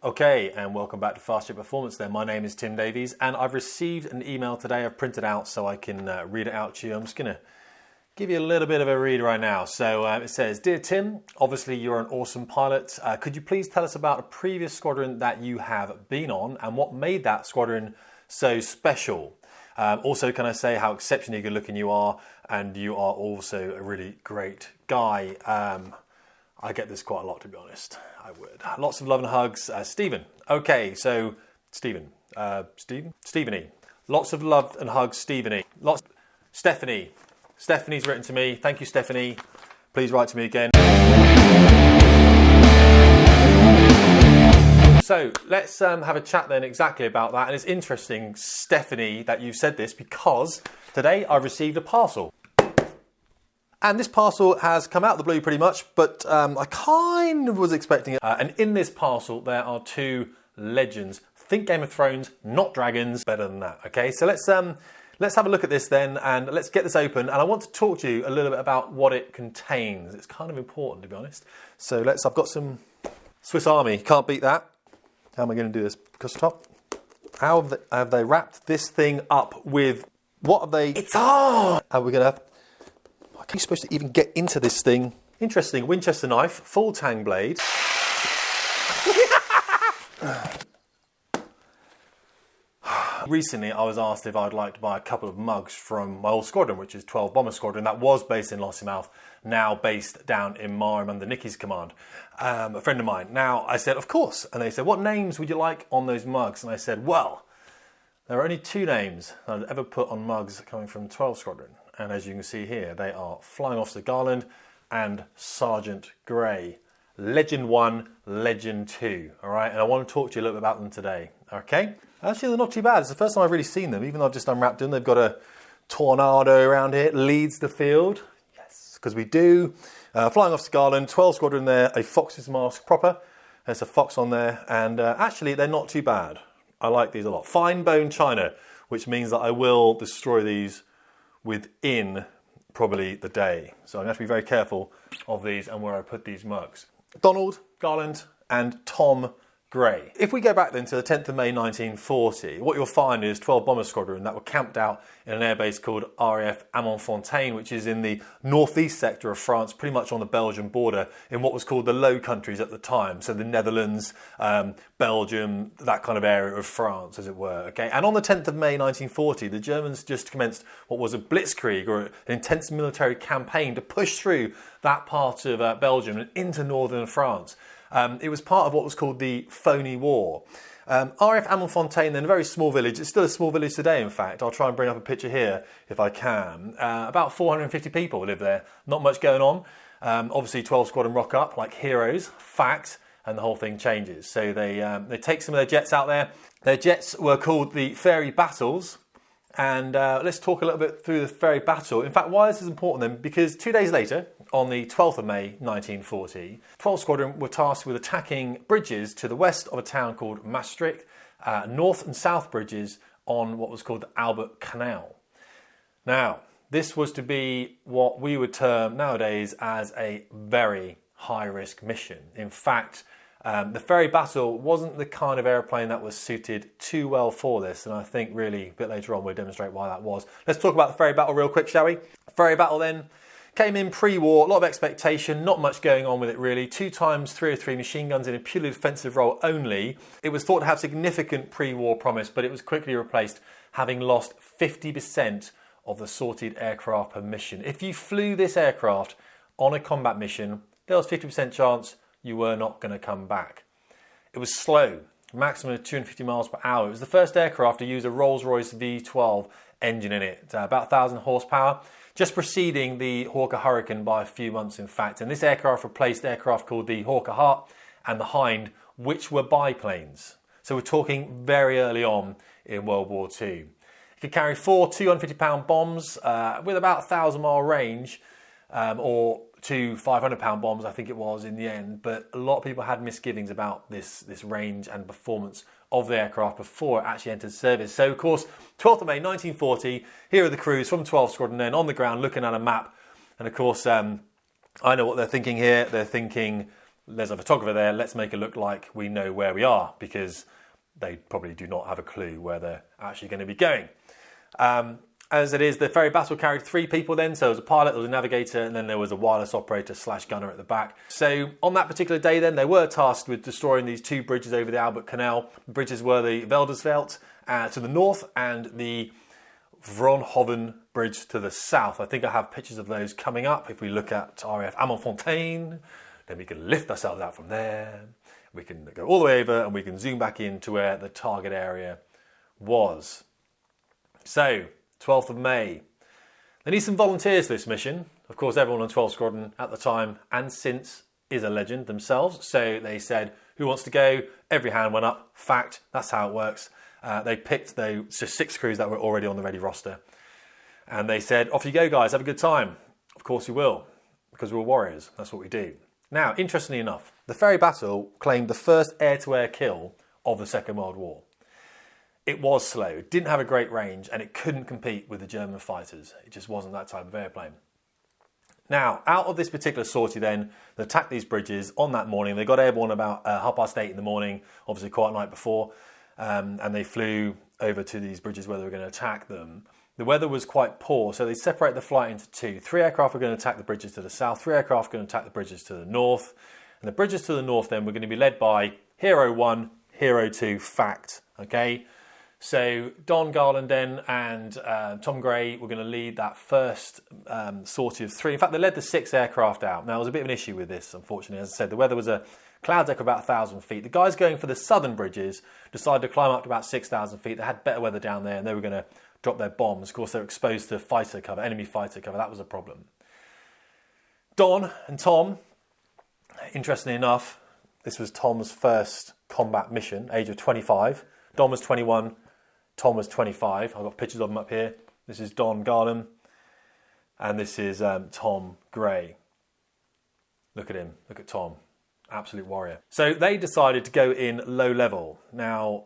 Okay, and welcome back to Fast Jet Performance then. My name is Tim Davies, and I've received an email today. I've printed out so I can read it out to you. I'm just going to give you a little bit of a read right now. So it says, Dear Tim, obviously you're an awesome pilot. Could you please tell us about a previous squadron that you have been on and what made that squadron so special? Also, can I say how exceptionally good looking you are, and you are also a really great guy. I get this quite a lot, to be honest. I would. Lots of love and hugs. Stephen. Okay, so Stephen. Stephanie. Lots of love and hugs, Stephanie. Stephanie. Stephanie's written to me. Thank you, Stephanie. Please write to me again. So let's have a chat then exactly about that. And it's interesting, Stephanie, that you've said this because today I've received a parcel. And this parcel has come out of the blue pretty much, but I kind of was expecting it. And in this parcel, there are two legends. Think Game of Thrones, not dragons. Better than that, okay? So let's have a look at this then, and let's get this open. And I want to talk to you a little bit about what it contains. It's kind of important, to be honest. So I've got some Swiss Army. Can't beat that. How am I going to do this? Because top. How have they wrapped this thing up with? What have they? It's on. Are we going to have? How are you supposed to even get into this thing? Interesting. Winchester knife, full tang blade. Recently, I was asked if I'd like to buy a couple of mugs from my old squadron, which is 12 Bomber Squadron. That was based in Lossiemouth, now based down in Marham under Nicky's command. A friend of mine. Now, I said, of course. And they said, what names would you like on those mugs? And I said, well, there are only two names I'd ever put on mugs coming from 12 Squadron. And as you can see here, they are Flying Officer Garland and Sergeant Grey. Legend 1, Legend 2. All right, and I want to talk to you a little bit about them today. Okay? Actually, they're not too bad. It's the first time I've really seen them, even though I've just unwrapped them. They've got a tornado around here. It leads the field. Yes, because we do. Flying Officer Garland, 12 Squadron there, a Fox's mask proper. There's a fox on there. And actually, they're not too bad. I like these a lot. Fine bone china, which means that I will destroy these within probably the day. So I'm going to have to be very careful of these and where I put these mugs. Donald, Garland and Tom Grey. If we go back then to the 10th of May 1940, what you'll find is 12 Bomber Squadron that were camped out in an airbase called RAF Amont-Fontaine, which is in the northeast sector of France, pretty much on the Belgian border, in what was called the Low Countries at the time. So the Netherlands, Belgium, that kind of area of France, as it were. Okay, and on the 10th of May 1940, the Germans just commenced what was a blitzkrieg, or an intense military campaign to push through that part of Belgium and into northern France. It was part of what was called the Phony War. RAF Amont-Fontaine, then a very small village. It's still a small village today, in fact. I'll try and bring up a picture here if I can. About 450 people live there. Not much going on. Obviously, 12 Squadron rock up like heroes, fact, and the whole thing changes. So they take some of their jets out there. Their jets were called the Fairy Battles. And let's talk a little bit through the Fairy Battle. In fact, why this is important then, because 2 days later, on the 12th of May 1940, 12 Squadron were tasked with attacking bridges to the west of a town called Maastricht, north and south bridges on what was called the Albert Canal. Now, this was to be what we would term nowadays as a very high-risk mission. In fact, the Fairy Battle wasn't the kind of airplane that was suited too well for this, and I think really a bit later on we'll demonstrate why that was. Let's talk about the Fairy Battle real quick, shall we? Fairy Battle then came in pre-war, a lot of expectation, not much going on with it really. 2 times 303 machine guns in a purely defensive role only. It was thought to have significant pre-war promise, but it was quickly replaced, having lost 50% of the sorted aircraft per mission. If you flew this aircraft on a combat mission, there was 50% chance you were not going to come back. It was slow, maximum of 250 miles per hour. It was the first aircraft to use a Rolls-Royce V12 engine in it, about 1,000 horsepower, just preceding the Hawker Hurricane by a few months in fact. And this aircraft replaced aircraft called the Hawker Hart and the Hind, which were biplanes. So we're talking very early on in World War II. It could carry 4 250-pound bombs with about 1,000-mile range, or 2 500-pound bombs, I think it was in the end. But a lot of people had misgivings about this range and performance of the aircraft before it actually entered service. So, of course, 12th of May 1940, here are the crews from 12 Squadron then on the ground looking at a map. And, of course, I know what they're thinking here. They're thinking, there's a photographer there, let's make it look like we know where we are, because they probably do not have a clue where they're actually going to be going. As it is, the ferry battle carried 3 people then, so there was a pilot, there was a navigator, and then there was a wireless operator / gunner at the back. So on that particular day then, they were tasked with destroying these 2 bridges over the Albert Canal. The bridges were the Veldersveld to the north and the Vroonhoven Bridge to the south. I think I have pictures of those coming up. If we look at RAF Amalfontein, then we can lift ourselves out from there. We can go all the way over and we can zoom back into where the target area was. So, 12th of May. They need some volunteers for this mission. Of course, everyone on 12 Squadron at the time and since is a legend themselves. So they said, who wants to go? Every hand went up. Fact, that's how it works. They picked just 6 crews that were already on the ready roster. And they said, off you go, guys, have a good time. Of course you will, because we're warriors. That's what we do. Now, interestingly enough, the ferry battle claimed the first air-to-air kill of the Second World War. It was slow, it didn't have a great range, and it couldn't compete with the German fighters. It just wasn't that type of airplane. Now, out of this particular sortie then, they attacked these bridges on that morning. They got airborne about 8:30 in the morning, obviously quite a night before, and they flew over to these bridges where they were going to attack them. The weather was quite poor, so they separated the flight into 2. 3 aircraft were going to attack the bridges to the south, 3 aircraft were going to attack the bridges to the north. And the bridges to the north then were going to be led by Hero 1, Hero 2, Fact. Okay, so Don Garland then and Tom Gray were going to lead that first sortie of 3. In fact, they led the 6 aircraft out. Now, there was a bit of an issue with this, unfortunately. As I said, the weather was a cloud deck of about 1,000 feet. The guys going for the southern bridges decided to climb up to about 6,000 feet. They had better weather down there, and they were going to drop their bombs. Of course, they were exposed to fighter cover, enemy fighter cover. That was a problem. Don and Tom, interestingly enough, this was Tom's first combat mission, age of 25. Don was 21, Tom was 25. I've got pictures of them up here. This is Don Garland, and this is Tom Gray. Look at him, look at Tom. Absolute warrior. So they decided to go in low level. Now,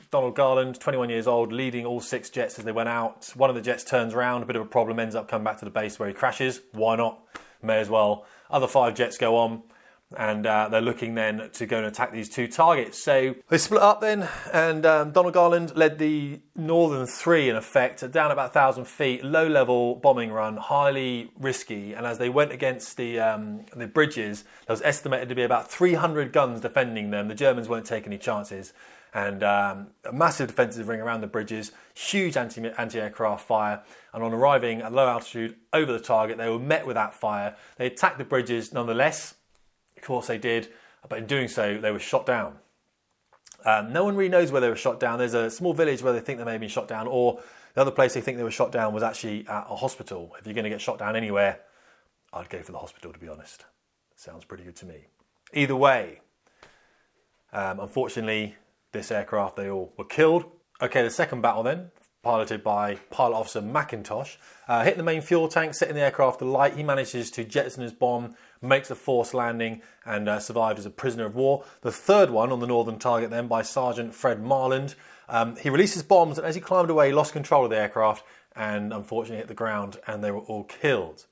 Donald Garland, 21 years old, leading all 6 jets as they went out. One of the jets turns around, a bit of a problem, ends up coming back to the base where he crashes. Why not? May as well. Other 5 jets go on, and they're looking then to go and attack these 2 targets. So they split up then, and Donald Garland led the northern 3 in effect, down about 1,000 feet, low level bombing run, highly risky. And as they went against the bridges, there was estimated to be about 300 guns defending them. The Germans won't take any chances. And a massive defensive ring around the bridges, huge anti-aircraft fire. And on arriving at low altitude over the target, they were met with that fire. They attacked the bridges nonetheless. Of course they did, but in doing so, they were shot down. No one really knows where they were shot down. There's a small village where they think they may have been shot down, or the other place they think they were shot down was actually at a hospital. If you're going to get shot down anywhere, I'd go for the hospital, to be honest. Sounds pretty good to me. Either way, unfortunately, this aircraft, they all were killed. Okay, the second battle then, piloted by Pilot Officer McIntosh, hit the main fuel tank, setting the aircraft alight. He manages to jettison his bomb, makes a forced landing, and survived as a prisoner of war. The third one on the northern target then by Sergeant Fred Marland. He released his bombs, and as he climbed away, he lost control of the aircraft and unfortunately hit the ground, and they were all killed.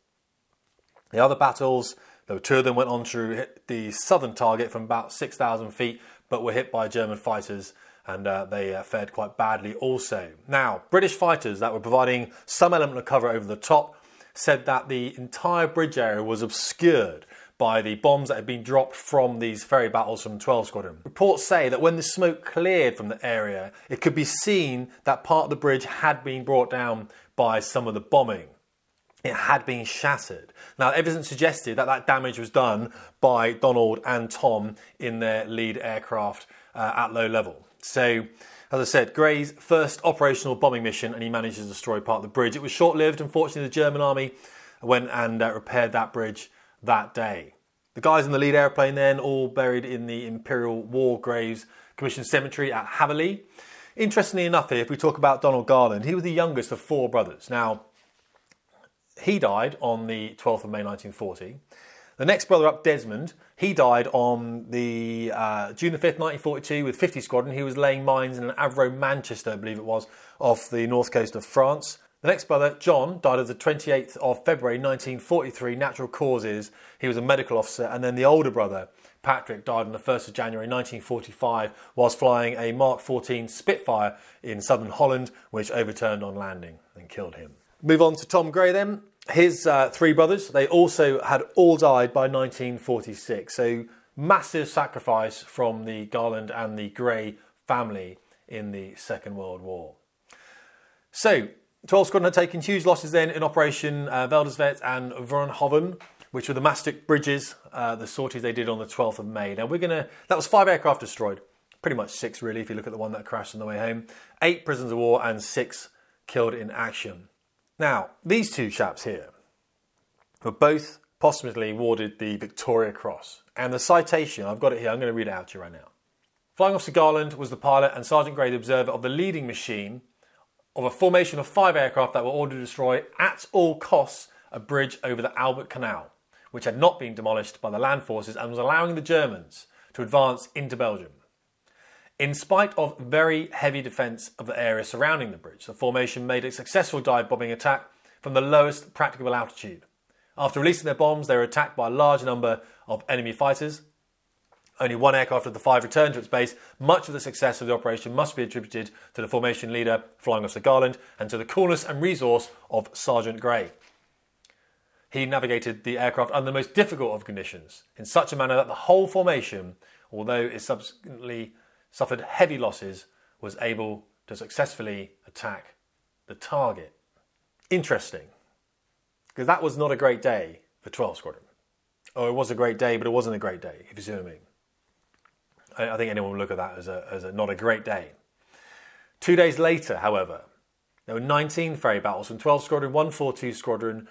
The other battles, there were 2 of them went on to hit the southern target from about 6,000 feet, but were hit by German fighters, and they fared quite badly also. Now, British fighters that were providing some element of cover over the top said that the entire bridge area was obscured by the bombs that had been dropped from these ferry battles from 12 Squadron. Reports say that when the smoke cleared from the area, it could be seen that part of the bridge had been brought down by some of the bombing. It had been shattered. Now, evidence suggested that that damage was done by Donald and Tom in their lead aircraft at low level. So, as I said, Gray's first operational bombing mission, and he managed to destroy part of the bridge. It was short-lived. Unfortunately, the German army went and repaired that bridge that day. The guys in the lead airplane then all buried in the Imperial War Graves Commission Cemetery at Haverley. Interestingly enough here, if we talk about Donald Garland, he was the youngest of 4 brothers. Now, he died on the 12th of May 1940. The next brother up, Desmond, he died on the June the 5th, 1942 with 50 Squadron. He was laying mines in an Avro, Manchester, I believe it was, off the north coast of France. The next brother, John, died on the 28th of February 1943, natural causes. He was a medical officer. And then the older brother, Patrick died on the 1st of January 1945 whilst flying a Mark 14 Spitfire in southern Holland, which overturned on landing and killed him. Move on to Tom Gray then. His three brothers, they also had all died by 1946. So massive sacrifice from the Garland and the Gray family in the Second World War. So 12 Squadron had taken huge losses then in Operation Veldersvet and Vroonhoven, which were the mastic bridges, the sorties they did on the 12th of May. Now that was 5 aircraft destroyed, pretty much 6 really if you look at the one that crashed on the way home, 8 prisoners of war and 6 killed in action. Now, these two chaps here were both posthumously awarded the Victoria Cross. And the citation, I've got it here, I'm going to read it out to you right now. Flying Officer Garland was the pilot and Sergeant Gray the observer of the leading machine of a formation of 5 aircraft that were ordered to destroy at all costs a bridge over the Albert Canal, which had not been demolished by the land forces and was allowing the Germans to advance into Belgium. In spite of very heavy defence of the area surrounding the bridge, the formation made a successful dive-bombing attack from the lowest practicable altitude. After releasing their bombs, they were attacked by a large number of enemy fighters. Only 1 aircraft of the 5 returned to its base. Much of the success of the operation must be attributed to the formation leader, Flying Officer Garland, and to the coolness and resource of Sergeant Gray. He navigated the aircraft under the most difficult of conditions, in such a manner that the whole formation, although it subsequently suffered heavy losses, was able to successfully attack the target. Interesting, because that was not a great day for 12 Squadron. Or it was a great day, but it wasn't a great day, if you see what I mean. I think anyone would look at that as not a great day. 2 days later, however, there were 19 ferry battles from 12 Squadron, 142 Squadron,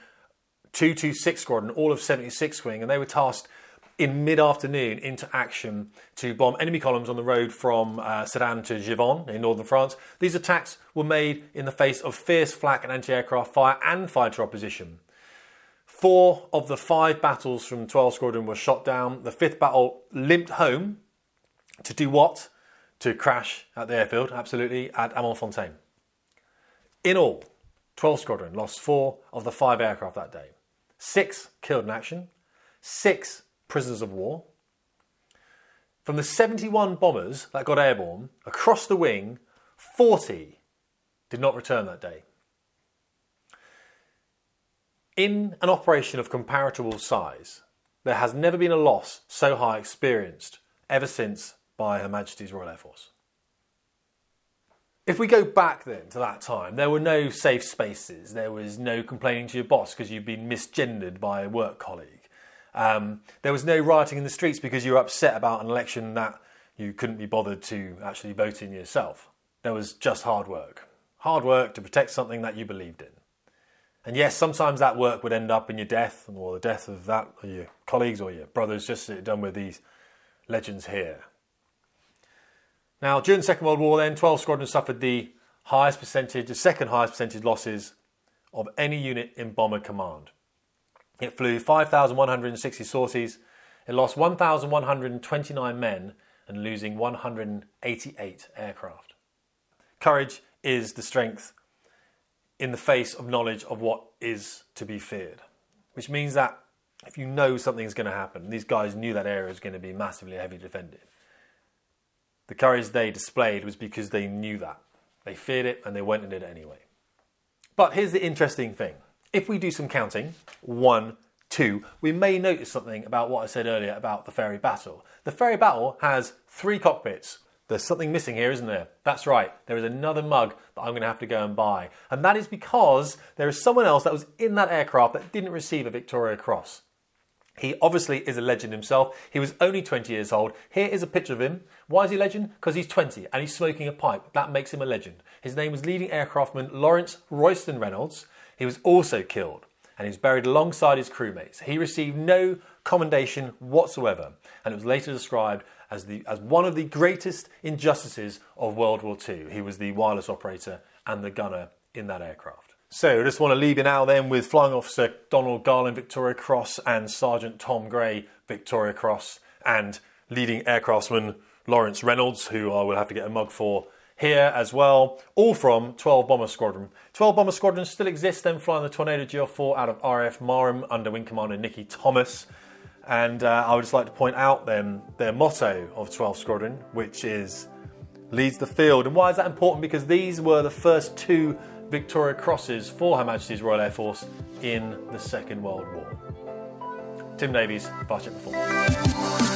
226 Squadron, all of 76 Wing, and they were tasked in mid-afternoon into action to bomb enemy columns on the road from Sedan to Givon in northern France. These attacks were made in the face of fierce flak and anti-aircraft fire and fighter opposition. 4 of the 5 battles from 12 Squadron were shot down. The 5th battle limped home to do what? To crash at the airfield, absolutely, at Amalfontaine. In all, 12 Squadron lost 4 of the 5 aircraft that day. 6 killed in action, 6 prisoners of war. From the 71 bombers that got airborne, across the wing, 40 did not return that day. In an operation of comparable size, there has never been a loss so high experienced ever since by Her Majesty's Royal Air Force. If we go back then to that time, there were no safe spaces. There was no complaining to your boss because you'd been misgendered by a work colleague. There was no rioting in the streets because you were upset about an election that you couldn't be bothered to actually vote in yourself. There was just hard work. Hard work to protect something that you believed in. And yes, sometimes that work would end up in your death or the death of that or your colleagues or your brothers, just as it done with these legends here. Now, during the Second World War then, 12 Squadron suffered the second highest percentage losses of any unit in Bomber Command. It flew 5,160 sorties, it lost 1,129 men and losing 188 aircraft. Courage is the strength in the face of knowledge of what is to be feared, which means that if you know something's going to happen, these guys knew that area was going to be massively heavily defended. The courage they displayed was because they knew that. They feared it and they went and did it anyway. But here's the interesting thing. If we do some counting, 1, 2, we may notice something about what I said earlier about the ferry battle. The ferry battle has 3 cockpits. There's something missing here, isn't there? That's right. There is another mug that I'm going to have to go and buy. And that is because there is someone else that was in that aircraft that didn't receive a Victoria Cross. He obviously is a legend himself. He was only 20 years old. Here is a picture of him. Why is he a legend? Because he's 20 and he's smoking a pipe. That makes him a legend. His name was leading aircraftman Lawrence Royston Reynolds. He was also killed and he was buried alongside his crewmates. He received no commendation whatsoever, and it was later described as one of the greatest injustices of World War II. He was the wireless operator and the gunner in that aircraft. So I just want to leave you now then with Flying Officer Donald Garland Victoria Cross and Sergeant Tom Gray Victoria Cross and leading aircraftsman Lawrence Reynolds, who I will have to get a mug for here as well, all from 12 Bomber Squadron. 12 Bomber Squadron still exists, then flying the Tornado GL4 out of RAF Marham under Wing Commander Nicky Thomas. And I would just like to point out then their motto of 12th Squadron, which is leads the field. And why is that important? Because these were the first 2 Victoria Crosses for Her Majesty's Royal Air Force in the Second World War. Tim Davies, Fast Jet Performance.